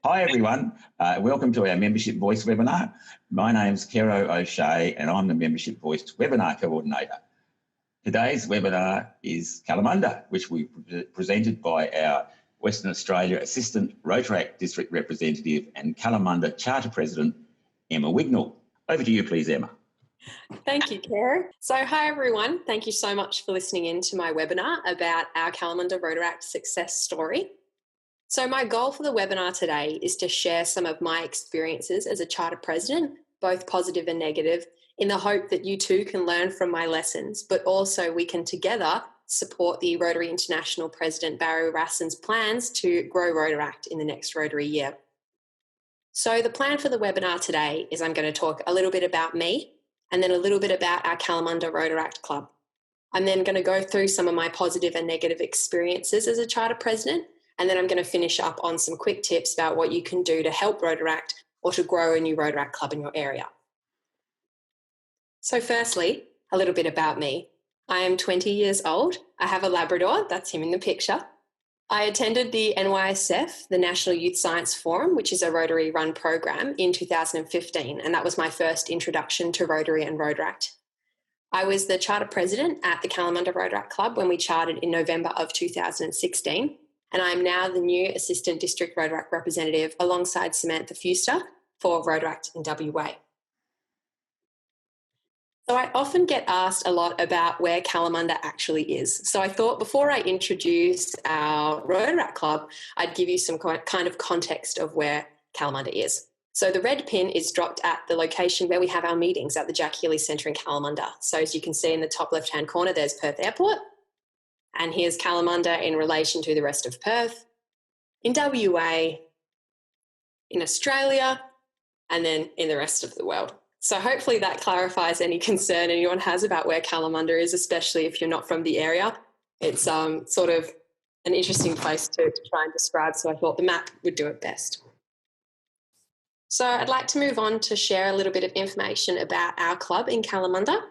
Hi everyone, welcome to our Membership Voice webinar. My name's Kero O'Shea and I'm the Membership Voice webinar coordinator. Today's webinar is Kalamunda, which we presented by our Western Australia Assistant Rotaract District Representative and Kalamunda Charter President, Emma Wignell. Over to you please, Emma. Thank you, Kero. So hi everyone, thank you so much for listening in to my webinar about our Kalamunda Rotaract success story. So my goal for the webinar today is to share some of my experiences as a charter president, both positive and negative, in the hope that you too can learn from my lessons, but also we can together support the Rotary International President Barry Rasson's plans to grow Rotaract in the next Rotary year. So the plan for the webinar today is I'm going to talk a little bit about me and then a little bit about our Kalamunda Rotaract Club. I'm then going to go through some of my positive and negative experiences as a charter president, and then I'm going to finish up on some quick tips about what you can do to help Rotaract or to grow a new Rotaract club in your area. So firstly, a little bit about me. I am 20 years old. I have a Labrador, that's him in the picture. I attended the NYSF, the National Youth Science Forum, which is a Rotary run program, in 2015, and that was my first introduction to Rotary and Rotaract. I was the charter president at the Kalamunda Rotaract Club when we chartered in November of 2016. And I'm now the new Assistant District Rotaract Representative alongside Samantha Fuster for Rotaract in WA. So I often get asked a lot about where Kalamunda actually is. So I thought before I introduce our Rotaract Club, I'd give you some kind of context of where Kalamunda is. So the red pin is dropped at the location where we have our meetings at the Jack Healy Centre in Kalamunda. So as you can see in the top left-hand corner, there's Perth Airport. And here's Kalamunda in relation to the rest of Perth, in WA, in Australia, and then in the rest of the world. So hopefully that clarifies any concern anyone has about where Kalamunda is, especially if you're not from the area. It's sort of an interesting place to try and describe, so I thought the map would do it best. So I'd like to move on to share a little bit of information about our club in Kalamunda.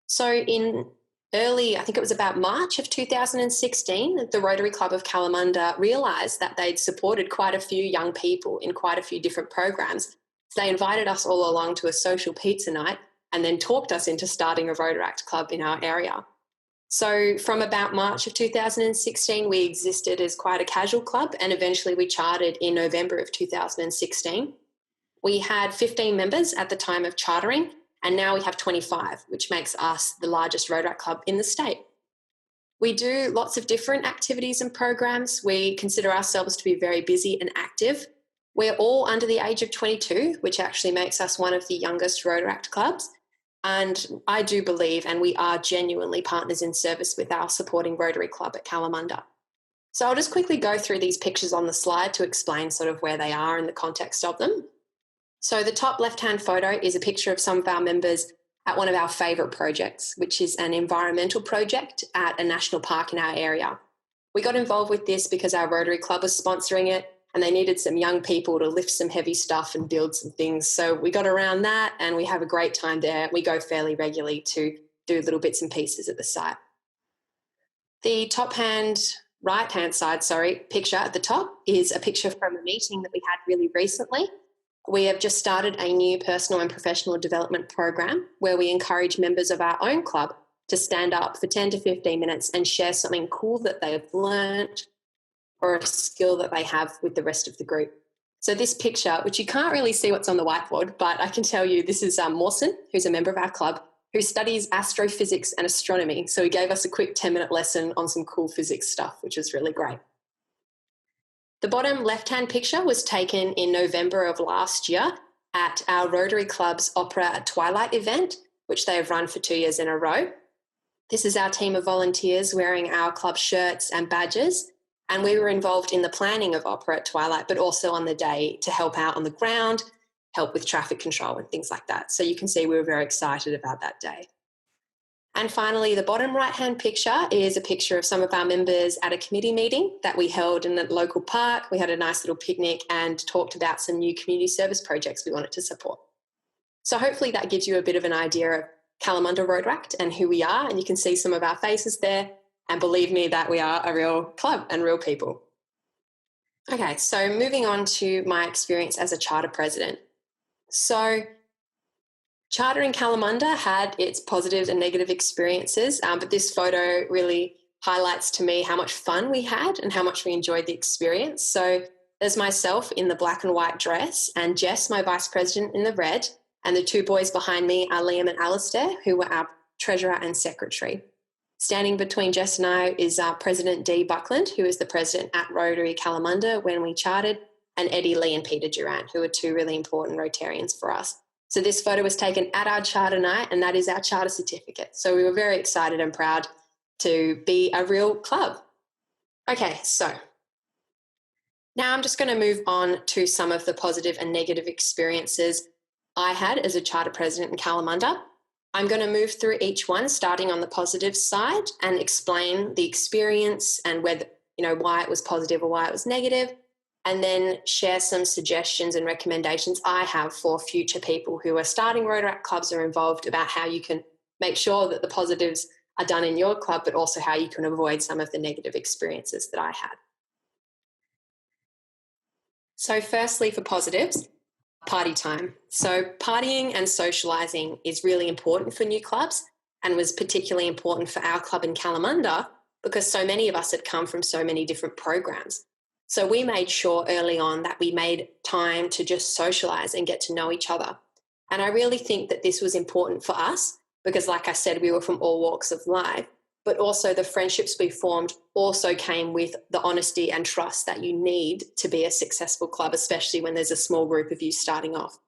So in I think it was about March of 2016, the Rotary Club of Kalamunda realised that they'd supported quite a few young people in quite a few different programs. So they invited us all along to a social pizza night and then talked us into starting a Rotaract club in our area. So from about March of 2016, we existed as quite a casual club, and eventually we chartered in November of 2016. We had 15 members at the time of chartering, and now we have 25, which makes us the largest Rotaract club in the state. We do lots of different activities and programs. We consider ourselves to be very busy and active. We're all under the age of 22, which actually makes us one of the youngest Rotaract clubs. And I do believe, and we are genuinely partners in service with our supporting Rotary Club at Kalamunda. So I'll just quickly go through these pictures on the slide to explain sort of where they are in the context of them. So the top left-hand photo is a picture of some of our members at one of our favourite projects, which is an environmental project at a national park in our area. We got involved with this because our Rotary Club was sponsoring it and they needed some young people to lift some heavy stuff and build some things. So we got around that and we have a great time there. We go fairly regularly to do little bits and pieces at the site. The right-hand side picture at the top is a picture from a meeting that we had really recently. We have just started a new personal and professional development program where we encourage members of our own club to stand up for 10 to 15 minutes and share something cool that they have learned or a skill that they have with the rest of the group. So this picture, which you can't really see what's on the whiteboard, but I can tell you this is Mawson, who's a member of our club, who studies astrophysics and astronomy. So he gave us a quick 10-minute lesson on some cool physics stuff, which was really great. The bottom left-hand picture was taken in November of last year at our Rotary Club's Opera at Twilight event, which they have run for 2 years in a row. This is our team of volunteers wearing our club shirts and badges, and we were involved in the planning of Opera at Twilight, but also on the day to help out on the ground, help with traffic control and things like that. So you can see we were very excited about that day. And finally, the bottom right-hand picture is a picture of some of our members at a committee meeting that we held in the local park. We had a nice little picnic and talked about some new community service projects we wanted to support. So hopefully that gives you a bit of an idea of Kalamunda Rotaract and who we are, and you can see some of our faces there. And believe me that we are a real club and real people. Okay, so moving on to my experience as a charter president. So charter in Kalamunda had its positives and negative experiences, but this photo really highlights to me how much fun we had and how much we enjoyed the experience. So there's myself in the black and white dress and Jess, my vice president, in the red, and the two boys behind me are Liam and Alistair, who were our treasurer and secretary. Standing between Jess and I is our President Dee Buckland, who is the president at Rotary Kalamunda when we chartered, and Eddie Lee and Peter Durant, who are two really important Rotarians for us. So this photo was taken at our charter night, and that is our charter certificate. So we were very excited and proud to be a real club. Okay, so now I'm just going to move on to some of the positive and negative experiences I had as a charter president in Kalamunda. I'm going to move through each one, starting on the positive side, and explain the experience and whether, why it was positive or why it was negative, and then share some suggestions and recommendations I have for future people who are starting Rotaract clubs or involved about how you can make sure that the positives are done in your club, but also how you can avoid some of the negative experiences that I had. So firstly, for positives, party time. So partying and socialising is really important for new clubs and was particularly important for our club in Kalamunda because so many of us had come from so many different programs. So we made sure early on that we made time to just socialise and get to know each other. And I really think that this was important for us because, like I said, we were from all walks of life, but also the friendships we formed also came with the honesty and trust that you need to be a successful club, especially when there's a small group of you starting off.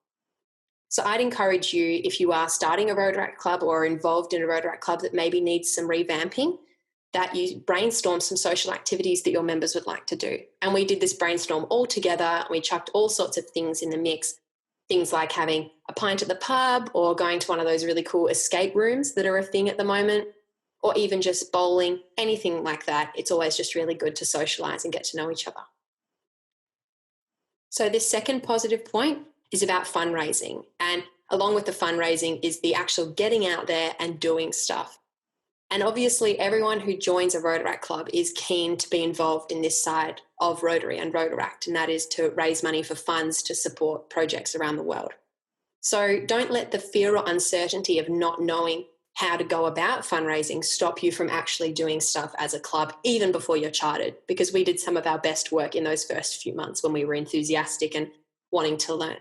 So I'd encourage you, if you are starting a Rotaract club or involved in a Rotaract club that maybe needs some revamping, that you brainstorm some social activities that your members would like to do. And we did this brainstorm all together. We chucked all sorts of things in the mix, things like having a pint at the pub or going to one of those really cool escape rooms that are a thing at the moment, or even just bowling, anything like that. It's always just really good to socialise and get to know each other. So this second positive point is about fundraising. And along with the fundraising is the actual getting out there and doing stuff. And obviously everyone who joins a Rotaract club is keen to be involved in this side of Rotary and Rotaract, and that is to raise money for funds to support projects around the world. So don't let the fear or uncertainty of not knowing how to go about fundraising stop you from actually doing stuff as a club, even before you're chartered, because we did some of our best work in those first few months when we were enthusiastic and wanting to learn.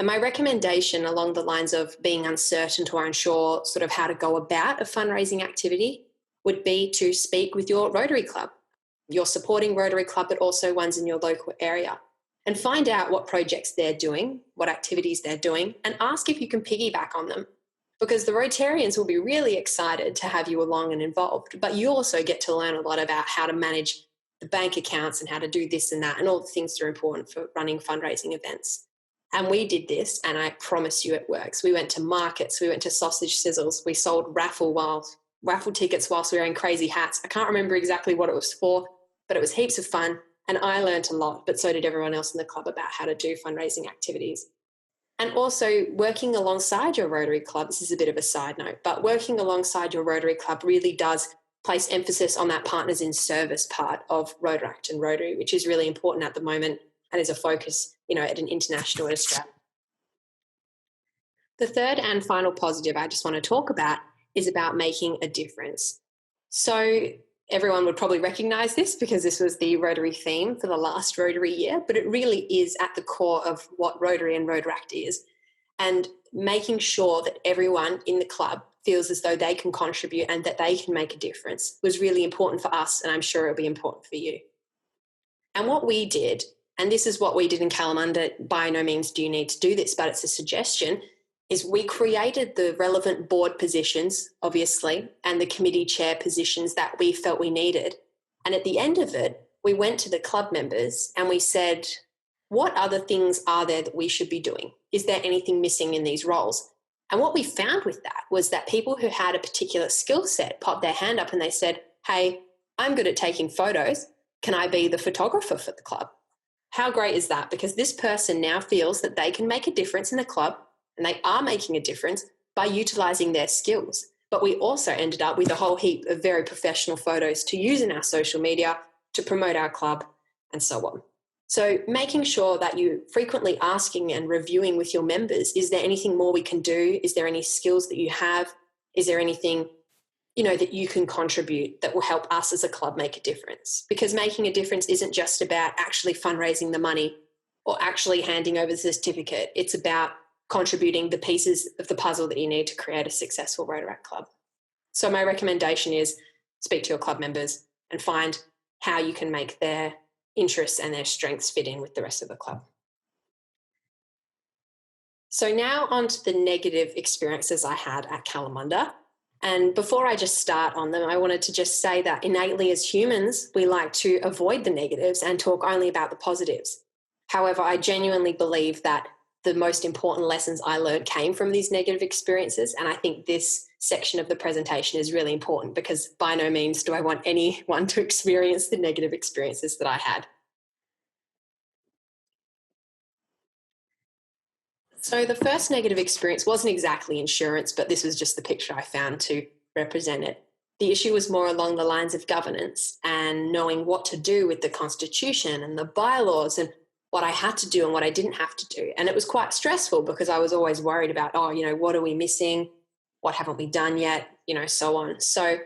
And my recommendation along the lines of being uncertain or unsure sort of how to go about a fundraising activity would be to speak with your Rotary club, your supporting Rotary club, but also ones in your local area, and find out what projects they're doing, what activities they're doing, and ask if you can piggyback on them. Because the Rotarians will be really excited to have you along and involved, but you also get to learn a lot about how to manage the bank accounts and how to do this and that and all the things that are important for running fundraising events. And we did this, and I promise you it works. We went to markets, we went to sausage sizzles, we sold raffle tickets whilst wearing crazy hats. I can't remember exactly what it was for, but it was heaps of fun, and I learned a lot, but so did everyone else in the club about how to do fundraising activities. And also working alongside your Rotary club, this is a bit of a side note, but working alongside your Rotary club really does place emphasis on that partners in service part of Rotaract and Rotary, which is really important at the moment and is a focus, at an international Australia. The third and final positive I just want to talk about is about making a difference. So everyone would probably recognise this because this was the Rotary theme for the last Rotary year, but it really is at the core of what Rotary and Rotaract is. And making sure that everyone in the club feels as though they can contribute and that they can make a difference was really important for us, and I'm sure it'll be important for you. And what we did, and this is what we did in Kalamunda, by no means do you need to do this, but it's a suggestion, is we created the relevant board positions, obviously, and the committee chair positions that we felt we needed. And at the end of it, we went to the club members and we said, what other things are there that we should be doing? Is there anything missing in these roles? And what we found with that was that people who had a particular skill set popped their hand up and they said, hey, I'm good at taking photos. Can I be the photographer for the club? How great is that? Because this person now feels that they can make a difference in the club, and they are making a difference by utilising their skills. But we also ended up with a whole heap of very professional photos to use in our social media, to promote our club, and so on. So making sure that you're frequently asking and reviewing with your members, is there anything more we can do? Is there any skills that you have? Is there anything, that you can contribute that will help us as a club make a difference? Because making a difference isn't just about actually fundraising the money or actually handing over the certificate. It's about contributing the pieces of the puzzle that you need to create a successful Rotaract club. So my recommendation is speak to your club members and find how you can make their interests and their strengths fit in with the rest of the club. So now on to the negative experiences I had at Kalamunda. And before I just start on them, I wanted to just say that innately as humans, we like to avoid the negatives and talk only about the positives. However, I genuinely believe that the most important lessons I learned came from these negative experiences. And I think this section of the presentation is really important because by no means do I want anyone to experience the negative experiences that I had. So the first negative experience wasn't exactly insurance, but this was just the picture I found to represent it. The issue was more along the lines of governance and knowing what to do with the constitution and the bylaws and what I had to do and what I didn't have to do. And it was quite stressful because I was always worried about, what are we missing? What haven't we done yet? So on. So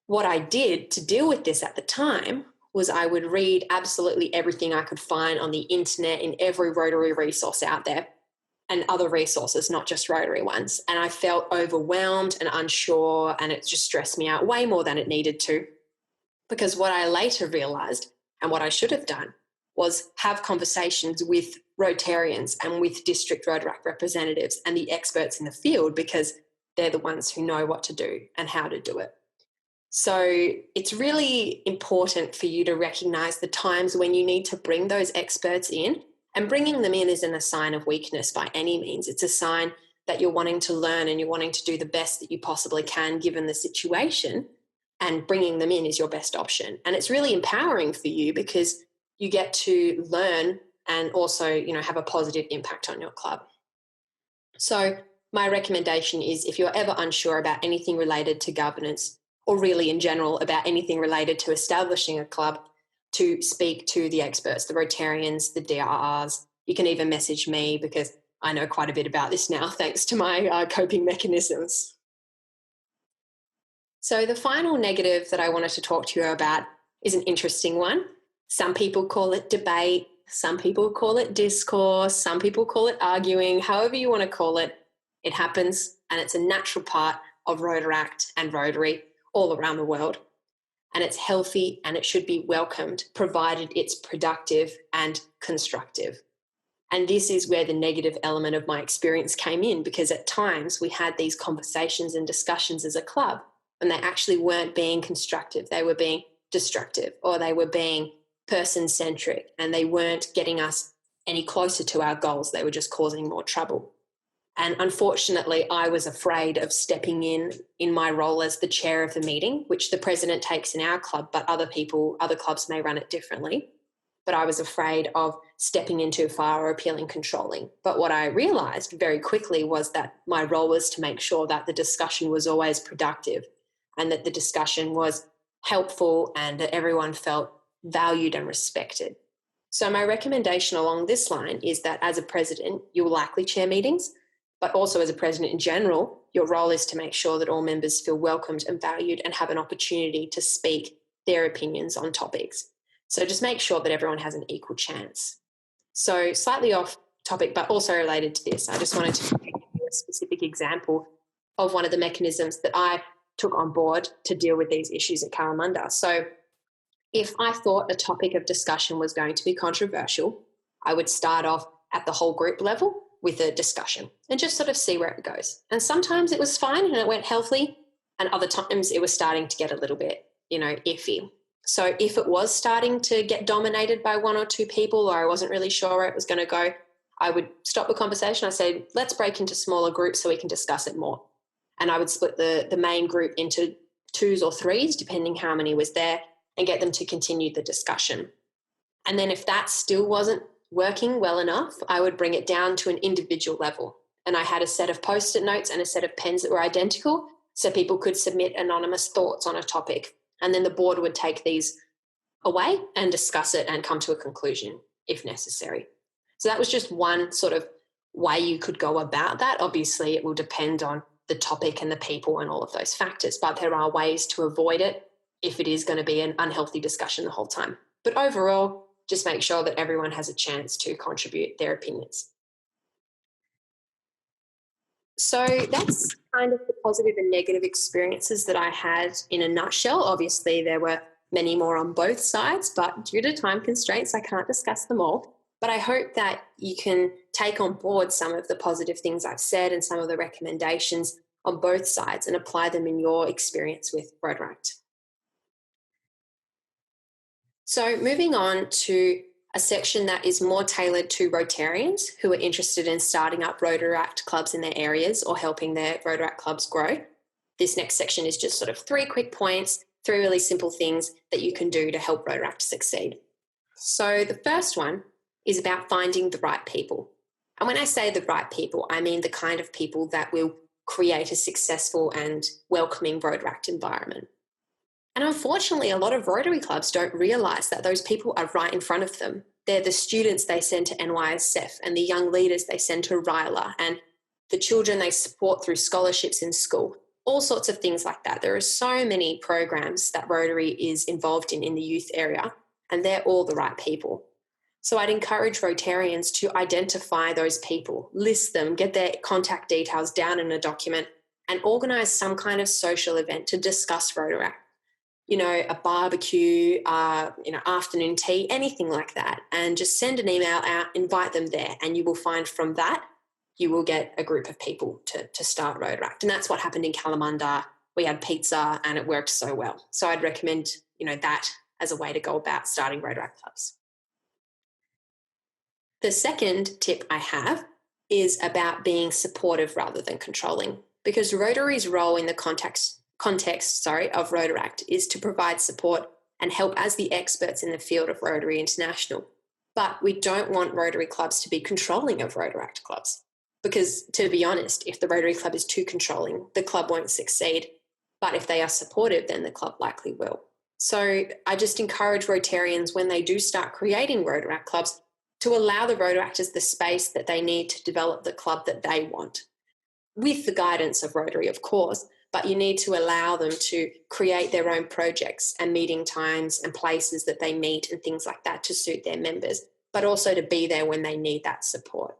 what I did to deal with this at the time was I would read absolutely everything I could find on the internet in every Rotary resource out there and other resources, not just Rotary ones. And I felt overwhelmed and unsure, and it just stressed me out way more than it needed to. Because what I later realised and what I should have done was have conversations with Rotarians and with district Rotaract representatives and the experts in the field, because they're the ones who know what to do and how to do it. So it's really important for you to recognise the times when you need to bring those experts in. And bringing them in isn't a sign of weakness by any means. It's a sign that you're wanting to learn and you're wanting to do the best that you possibly can given the situation, and bringing them in is your best option. And it's really empowering for you because you get to learn and also, have a positive impact on your club. So my recommendation is if you're ever unsure about anything related to governance or really in general about anything related to establishing a club, to speak to the experts, the Rotarians, the DRRs. You can even message me because I know quite a bit about this now thanks to my coping mechanisms. So the final negative that I wanted to talk to you about is an interesting one. Some people call it debate, some people call it discourse, some people call it arguing, however you want to call it. It happens and it's a natural part of Rotaract and Rotary all around the world. And it's healthy and it should be welcomed, provided it's productive and constructive. And this is where the negative element of my experience came in, because at times we had these conversations and discussions as a club and they actually weren't being constructive. They were being destructive, or they were being person-centric, and they weren't getting us any closer to our goals. They were just causing more trouble. And unfortunately, I was afraid of stepping in my role as the chair of the meeting, which the president takes in our club, but other clubs may run it differently. But I was afraid of stepping in too far or appealing controlling. But what I realised very quickly was that my role was to make sure that the discussion was always productive and that the discussion was helpful and that everyone felt valued and respected. So my recommendation along this line is that as a president, you will likely chair meetings, but also as a president in general, your role is to make sure that all members feel welcomed and valued and have an opportunity to speak their opinions on topics. So just make sure that everyone has an equal chance. So slightly off topic, but also related to this, I just wanted to give you a specific example of one of the mechanisms that I took on board to deal with these issues at Kalamunda. So if I thought a topic of discussion was going to be controversial, I would start off at the whole group level with a discussion and just sort of see where it goes. And sometimes it was fine and it went healthily, and other times it was starting to get a little bit, iffy. So if it was starting to get dominated by one or two people, or I wasn't really sure where it was going to go, I would stop the conversation. I say, let's break into smaller groups so we can discuss it more. And I would split the main group into 2s or 3s, depending how many was there, and get them to continue the discussion. And then if that still wasn't working well enough, I would bring it down to an individual level. And I had a set of Post-it notes and a set of pens that were identical, so people could submit anonymous thoughts on a topic. And then the board would take these away and discuss it and come to a conclusion. if necessary. So that was just one sort of way you could go about that. Obviously, it will depend on the topic and the people and all of those factors, but there are ways to avoid it if it is going to be an unhealthy discussion the whole time. But overall, just make sure that everyone has a chance to contribute their opinions. So that's kind of the positive and negative experiences that I had in a nutshell. Obviously, there were many more on both sides, but due to time constraints, I can't discuss them all. But I hope that you can take on board some of the positive things I've said and some of the recommendations on both sides and apply them in your experience with Rotaract. So moving on to a section that is more tailored to Rotarians who are interested in starting up Rotaract clubs in their areas or helping their Rotaract clubs grow. This next section is just sort of 3 quick points, 3 really simple things that you can do to help Rotaract succeed. So the first one is about finding the right people. And when I say the right people, I mean the kind of people that will create a successful and welcoming Rotaract environment. And unfortunately, a lot of Rotary clubs don't realise that those people are right in front of them. They're the students they send to NYSF and the young leaders they send to RILA and the children they support through scholarships in school, all sorts of things like that. There are so many programs that Rotary is involved in the youth area, and they're all the right people. So I'd encourage Rotarians to identify those people, list them, get their contact details down in a document, and organise some kind of social event to discuss Rotaract. A barbecue, afternoon tea, anything like that. And just send an email out, invite them there, and you will find from that, you will get a group of people to start Rotaract. And that's what happened in Kalamunda. We had pizza and it worked so well. So I'd recommend, that as a way to go about starting Rotaract clubs. The second tip I have is about being supportive rather than controlling, because Rotary's role in the context of Rotaract is to provide support and help as the experts in the field of Rotary International. But we don't want Rotary clubs to be controlling of Rotaract clubs, because to be honest, if the Rotary club is too controlling, the club won't succeed. But if they are supportive, then the club likely will. So I just encourage Rotarians, when they do start creating Rotaract clubs, to allow the Rotaractors the space that they need to develop the club that they want, with the guidance of Rotary, of course, but you need to allow them to create their own projects and meeting times and places that they meet and things like that to suit their members, but also to be there when they need that support.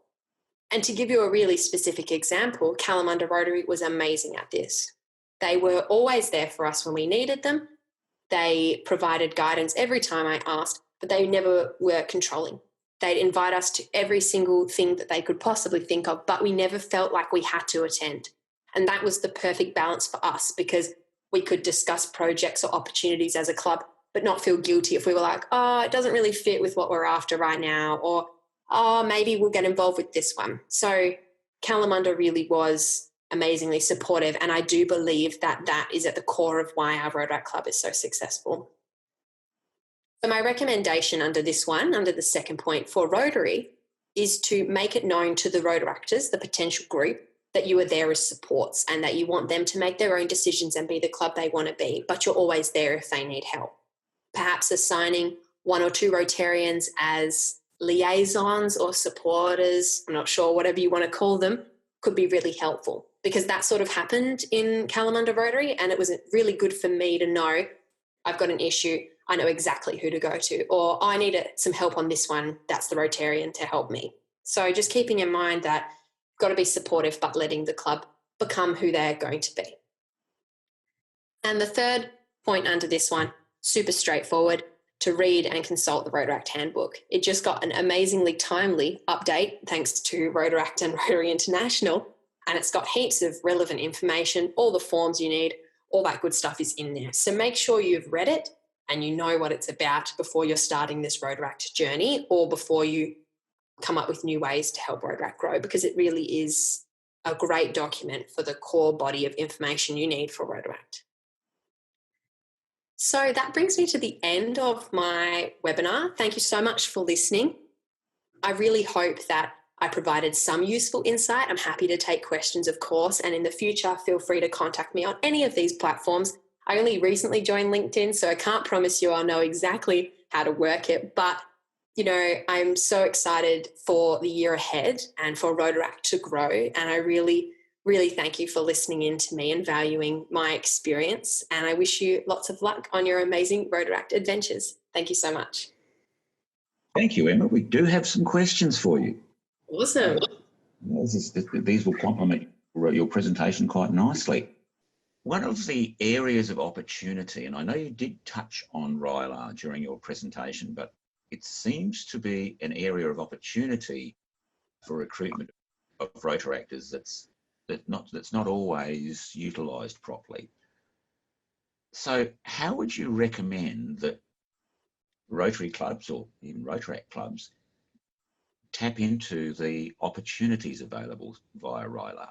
And to give you a really specific example, Kalamunda Rotary was amazing at this. They were always there for us when we needed them. They provided guidance every time I asked, but they never were controlling. They'd invite us to every single thing that they could possibly think of, but we never felt like we had to attend. And that was the perfect balance for us, because we could discuss projects or opportunities as a club, but not feel guilty if we were like, oh, it doesn't really fit with what we're after right now, or, oh, maybe we'll get involved with this one. So Kalamunda really was amazingly supportive, and I do believe that that is at the core of why our Rotaract Club is so successful. So my recommendation under this one, under the second point for Rotary, is to make it known to the Rotaractors, the potential group, that you are there as supports and that you want them to make their own decisions and be the club they want to be, but you're always there if they need help. Perhaps assigning 1 or 2 Rotarians as liaisons or supporters, I'm not sure, whatever you want to call them, could be really helpful, because that sort of happened in Kalamunda Rotary, and it was really good for me to know I've got an issue, I know exactly who to go to, or I need some help on this one, that's the Rotarian to help me. So just keeping in mind that you've got to be supportive, but letting the club become who they're going to be. And the third point under this one, super straightforward, to read and consult the Rotaract Handbook. It just got an amazingly timely update thanks to Rotaract and Rotary International, and it's got heaps of relevant information, all the forms you need, all that good stuff is in there. So make sure you've read it and you know what it's about before you're starting this Rotaract journey, or before you come up with new ways to help Rotaract grow, because it really is a great document for the core body of information you need for Rotaract. So that brings me to the end of my webinar. Thank you so much for listening. I really hope that I provided some useful insight. I'm happy to take questions, of course, and in the future, feel free to contact me on any of these platforms. I only recently joined LinkedIn, so I can't promise you I'll know exactly how to work it, but I'm so excited for the year ahead and for Rotaract to grow. And I really, really thank you for listening in to me and valuing my experience. And I wish you lots of luck on your amazing Rotaract adventures. Thank you so much. Thank you, Emma. We do have some questions for you. Awesome. These will complement your presentation quite nicely. One of the areas of opportunity, and I know you did touch on RILA during your presentation, but it seems to be an area of opportunity for recruitment of Rotaractors that's not always utilised properly. So how would you recommend that Rotary clubs or even Rotaract clubs tap into the opportunities available via RILA?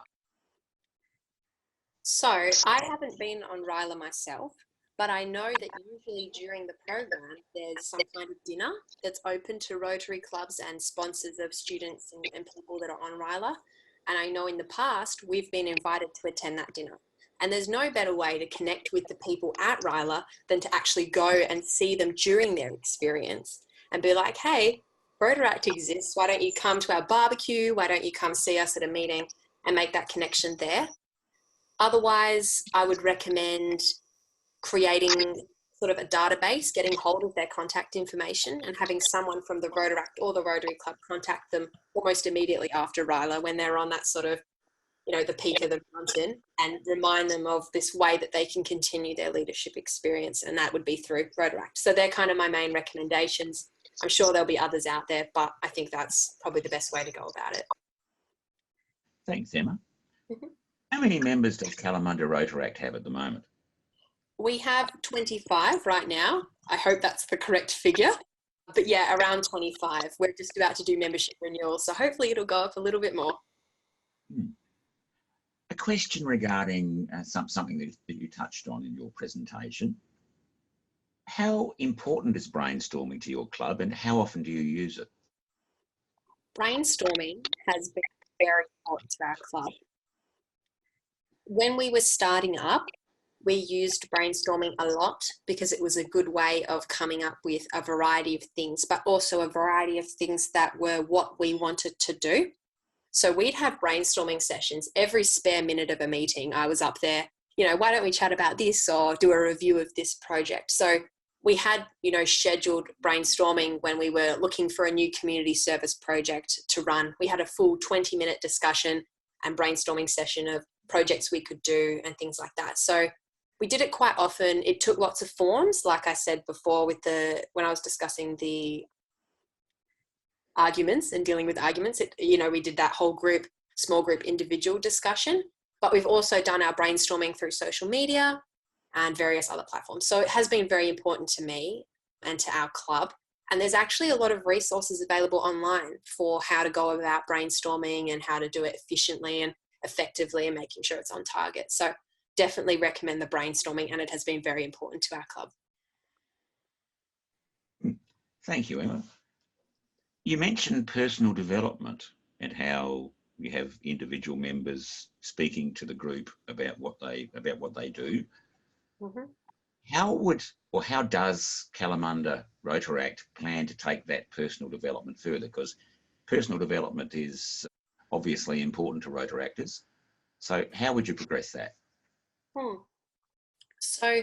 So I haven't been on RILA myself, but I know that usually during the program, there's some kind of dinner that's open to Rotary clubs and sponsors of students and people that are on RILA. And I know in the past, we've been invited to attend that dinner. And there's no better way to connect with the people at RILA than to actually go and see them during their experience and be like, hey, Rotaract exists. Why don't you come to our barbecue? Why don't you come see us at a meeting and make that connection there? Otherwise, I would recommend creating sort of a database, getting hold of their contact information and having someone from the Rotaract or the Rotary Club contact them almost immediately after RILA when they're on that sort of, the peak of the mountain, and remind them of this way that they can continue their leadership experience, and that would be through Rotaract. So they're kind of my main recommendations. I'm sure there'll be others out there, but I think that's probably the best way to go about it. Thanks, Emma. Mm-hmm. How many members does Kalamunda Rotaract have at the moment? We have 25 right now. I hope that's the correct figure. But yeah, around 25. We're just about to do membership renewal, so hopefully it'll go up a little bit more. A question regarding something that you touched on in your presentation. How important is brainstorming to your club and how often do you use it? Brainstorming has been very important to our club. When we were starting up, we used brainstorming a lot because it was a good way of coming up with a variety of things, but also a variety of things that were what we wanted to do. So we'd have brainstorming sessions every spare minute of a meeting. I was up there, why don't we chat about this or do a review of this project? So we had, scheduled brainstorming when we were looking for a new community service project to run. We had a full 20-minute discussion and brainstorming session of projects we could do and things like that. So we did it quite often. It took lots of forms, like I said before, when I was discussing the arguments and dealing with arguments. We did that whole group, small group, individual discussion, but we've also done our brainstorming through social media and various other platforms. So it has been very important to me and to our club. And there's actually a lot of resources available online for how to go about brainstorming and how to do it efficiently and effectively and making sure it's on target. So definitely recommend the brainstorming, and it has been very important to our club. Thank you, Emma. You mentioned personal development and how you have individual members speaking to the group about what they do. Mm-hmm. How does Kalamunda Rotaract plan to take that personal development further? Because personal development is obviously important to Rotaractors. So how would you progress that? So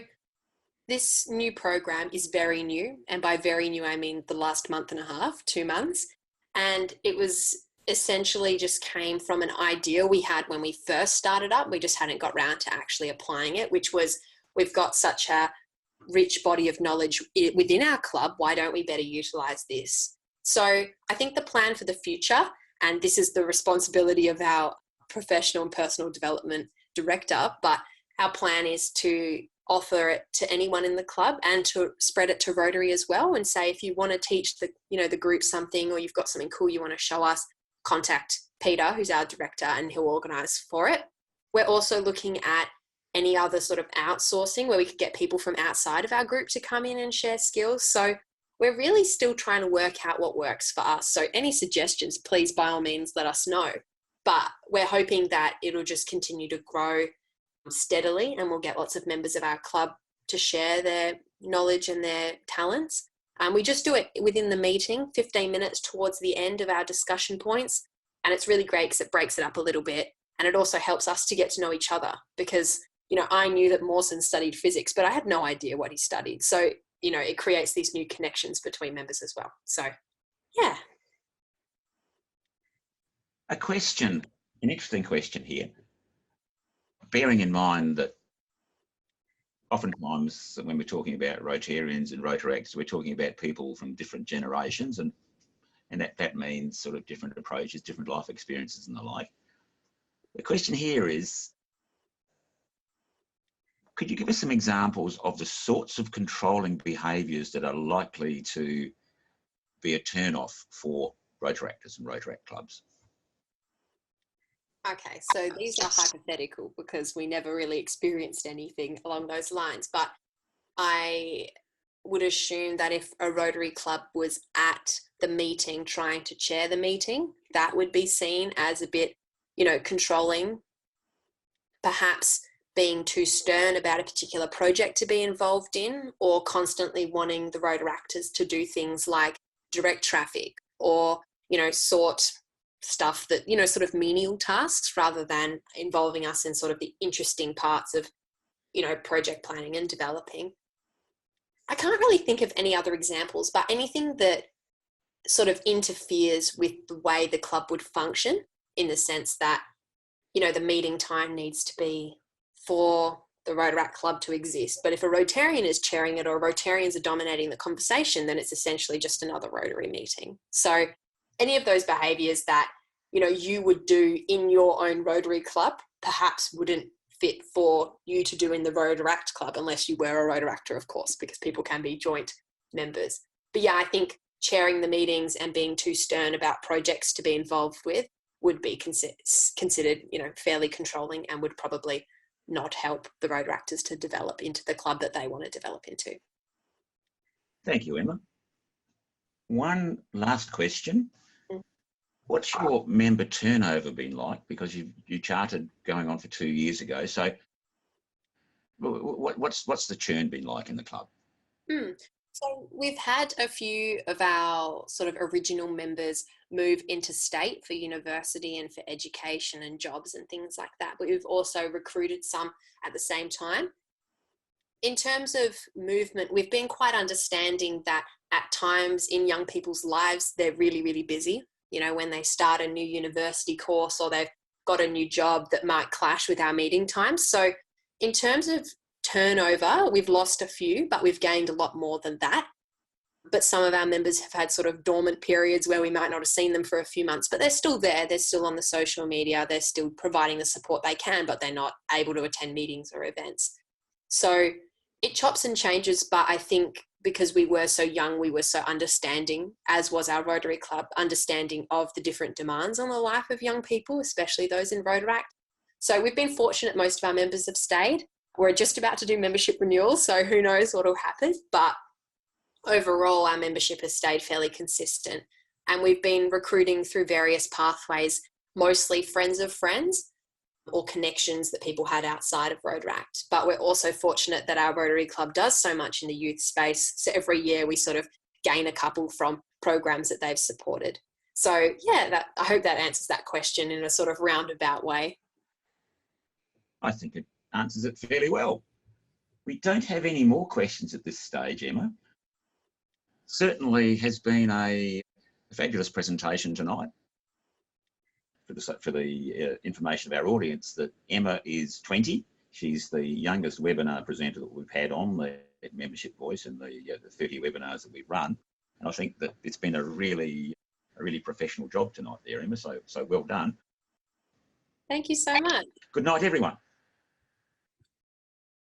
this new program is very new, and by very new I mean the last month and a half, 2 months, and it was essentially just came from an idea we had when we first started up. We just hadn't got round to actually applying it, which was, we've got such a rich body of knowledge within our club, why don't we better utilise this? So I think the plan for the future, and this is the responsibility of our professional and personal development director, but our plan is to offer it to anyone in the club and to spread it to Rotary as well, and say, if you want to teach the group something, or you've got something cool you want to show us, contact Peter, who's our director, and he'll organise for it. We're also looking at any other sort of outsourcing where we could get people from outside of our group to come in and share skills. So we're really still trying to work out what works for us. So any suggestions, please, by all means, let us know. But we're hoping that it'll just continue to grow steadily, and we'll get lots of members of our club to share their knowledge and their talents. We just do it within the meeting, 15 minutes towards the end of our discussion points. And it's really great because it breaks it up a little bit. And it also helps us to get to know each other because, I knew that Mawson studied physics, but I had no idea what he studied. So, it creates these new connections between members as well. So, yeah. An interesting question here. Bearing in mind that oftentimes when we're talking about Rotarians and Rotaracts, we're talking about people from different generations and that means sort of different approaches, different life experiences and the like. The question here is, could you give us some examples of the sorts of controlling behaviours that are likely to be a turn-off for Rotaractors and Rotaract clubs? Okay, so these are hypothetical because we never really experienced anything along those lines, but I would assume that if a Rotary club was at the meeting trying to chair the meeting, that would be seen as a bit, controlling, perhaps being too stern about a particular project to be involved in, or constantly wanting the Rotaractors to do things like direct traffic or, sort stuff that, sort of menial tasks rather than involving us in sort of the interesting parts of, project planning and developing. I can't really think of any other examples, but anything that sort of interferes with the way the club would function in the sense that, the meeting time needs to be for the Rotaract club to exist. But if a Rotarian is chairing it or Rotarians are dominating the conversation, then it's essentially just another Rotary meeting. So any of those behaviours that, you would do in your own Rotary club perhaps wouldn't fit for you to do in the Rotaract club unless you were a Rotaractor, of course, because people can be joint members. But yeah, I think chairing the meetings and being too stern about projects to be involved with would be considered, fairly controlling and would probably not help the Rotaractors to develop into the club that they want to develop into. Thank you, Emma. One last question. What's your member turnover been like? Because you chartered going on for 2 years ago. So what's the churn been like in the club? So we've had a few of our sort of original members move interstate for university and for education and jobs and things like that. But we've also recruited some at the same time. In terms of movement, we've been quite understanding that at times in young people's lives, they're really, really busy. When they start a new university course or they've got a new job that might clash with our meeting times. So in terms of turnover, we've lost a few, but we've gained a lot more than that. But some of our members have had sort of dormant periods where we might not have seen them for a few months, but they're still there. They're still on the social media. They're still providing the support they can, but they're not able to attend meetings or events. So it chops and changes, but I think because we were so young, we were so understanding, as was our Rotary Club, understanding of the different demands on the life of young people, especially those in Rotaract. So we've been fortunate most of our members have stayed. We're just about to do membership renewals, so who knows what will happen. But overall, our membership has stayed fairly consistent. And we've been recruiting through various pathways, mostly friends of friends or connections that people had outside of Rotaract. But we're also fortunate that our Rotary Club does so much in the youth space. So every year we sort of gain a couple from programs that they've supported. So yeah, I hope that answers that question in a sort of roundabout way. I think it answers it fairly well. We don't have any more questions at this stage, Emma. Certainly has been a fabulous presentation tonight. For the information of our audience, that Emma is 20. She's the youngest webinar presenter that we've had on the Membership Voice in the 30 webinars that we've run. And I think that it's been a really professional job tonight there, Emma, so well done. Thank you so much. Good night, everyone.